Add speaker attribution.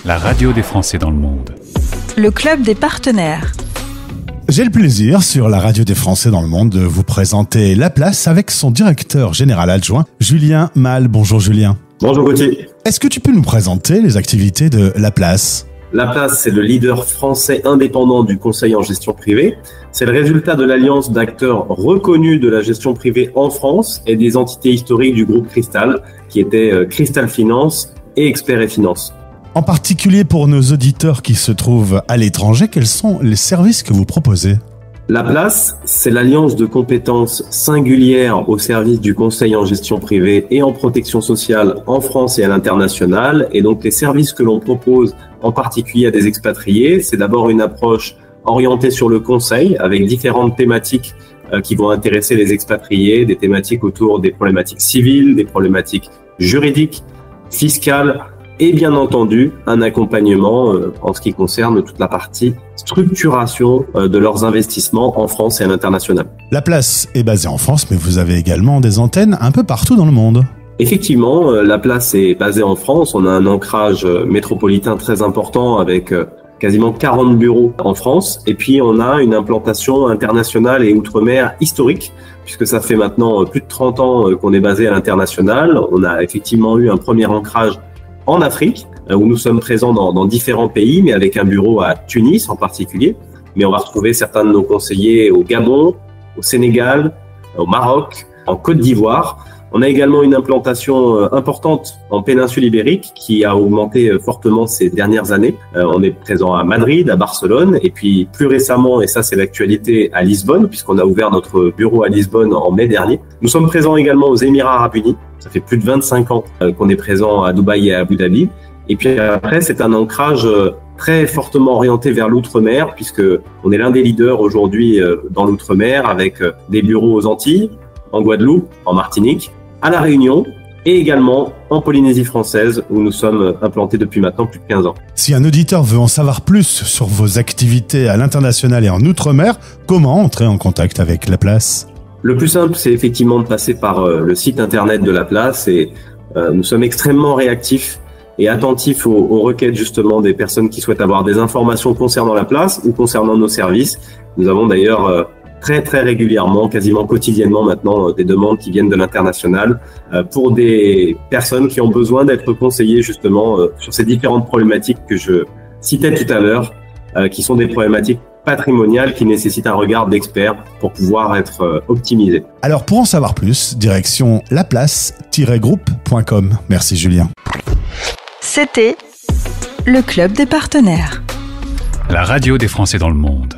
Speaker 1: la radio des Français dans le monde.
Speaker 2: Le club des partenaires.
Speaker 3: J'ai le plaisir, sur la radio des Français dans le monde, de vous présenter La Place avec son directeur général adjoint, Julien Mal. Bonjour Julien.
Speaker 4: Bonjour Gauthier.
Speaker 3: Est-ce que tu peux nous présenter les activités de La Place ?
Speaker 4: La Place, c'est le leader français indépendant du conseil en gestion privée. C'est le résultat de l'alliance d'acteurs reconnus de la gestion privée en France et des entités historiques du groupe Cristal, qui étaient Cristal Finance et Expert et Finance.
Speaker 3: En particulier pour nos auditeurs qui se trouvent à l'étranger, quels sont les services que vous proposez ?
Speaker 4: La Place, c'est l'alliance de compétences singulières au service du conseil en gestion privée et en protection sociale en France et à l'international. Et donc les services que l'on propose en particulier à des expatriés, c'est d'abord une approche orientée sur le conseil avec différentes thématiques qui vont intéresser les expatriés, des thématiques autour des problématiques civiles, des problématiques juridiques, fiscales, et bien entendu, un accompagnement en ce qui concerne toute la partie structuration de leurs investissements en France et à l'international.
Speaker 3: La Place est basée en France, mais vous avez également des antennes un peu partout dans le monde.
Speaker 4: Effectivement, La Place est basée en France. On a un ancrage métropolitain très important avec quasiment 40 bureaux en France. Et puis, on a une implantation internationale et outre-mer historique, puisque ça fait maintenant plus de 30 ans qu'on est basé à l'international. On a effectivement eu un premier ancrage en Afrique, où nous sommes présents dans différents pays, mais avec un bureau à Tunis en particulier. Mais on va retrouver certains de nos conseillers au Gabon, au Sénégal, au Maroc, en Côte d'Ivoire. On a également une implantation importante en péninsule ibérique qui a augmenté fortement ces dernières années. On est présent à Madrid, à Barcelone, et puis plus récemment, et ça c'est l'actualité, à Lisbonne, puisqu'on a ouvert notre bureau à Lisbonne en mai dernier. Nous sommes présents également aux Émirats Arabes Unis. Ça fait plus de 25 ans qu'on est présent à Dubaï et à Abu Dhabi. Et puis après, c'est un ancrage très fortement orienté vers l'outre-mer, puisque on est l'un des leaders aujourd'hui dans l'outre-mer, avec des bureaux aux Antilles, en Guadeloupe, en Martinique, à La Réunion et également en Polynésie française, où nous sommes implantés depuis maintenant plus de 15 ans.
Speaker 3: Si un auditeur veut en savoir plus sur vos activités à l'international et en outre-mer, comment entrer en contact avec La Place ?
Speaker 4: Le plus simple, c'est effectivement de passer par le site internet de La Place et nous sommes extrêmement réactifs et attentifs aux requêtes justement des personnes qui souhaitent avoir des informations concernant La Place ou concernant nos services. Nous avons d'ailleurs très régulièrement, quasiment quotidiennement maintenant, des demandes qui viennent de l'international pour des personnes qui ont besoin d'être conseillées justement sur ces différentes problématiques que je citais tout à l'heure, qui sont des problématiques patrimoniales qui nécessitent un regard d'expert pour pouvoir être optimisées.
Speaker 3: Alors pour en savoir plus, direction laplace-groupe.com. Merci Julien.
Speaker 2: C'était le club des partenaires.
Speaker 1: La radio des Français dans le monde.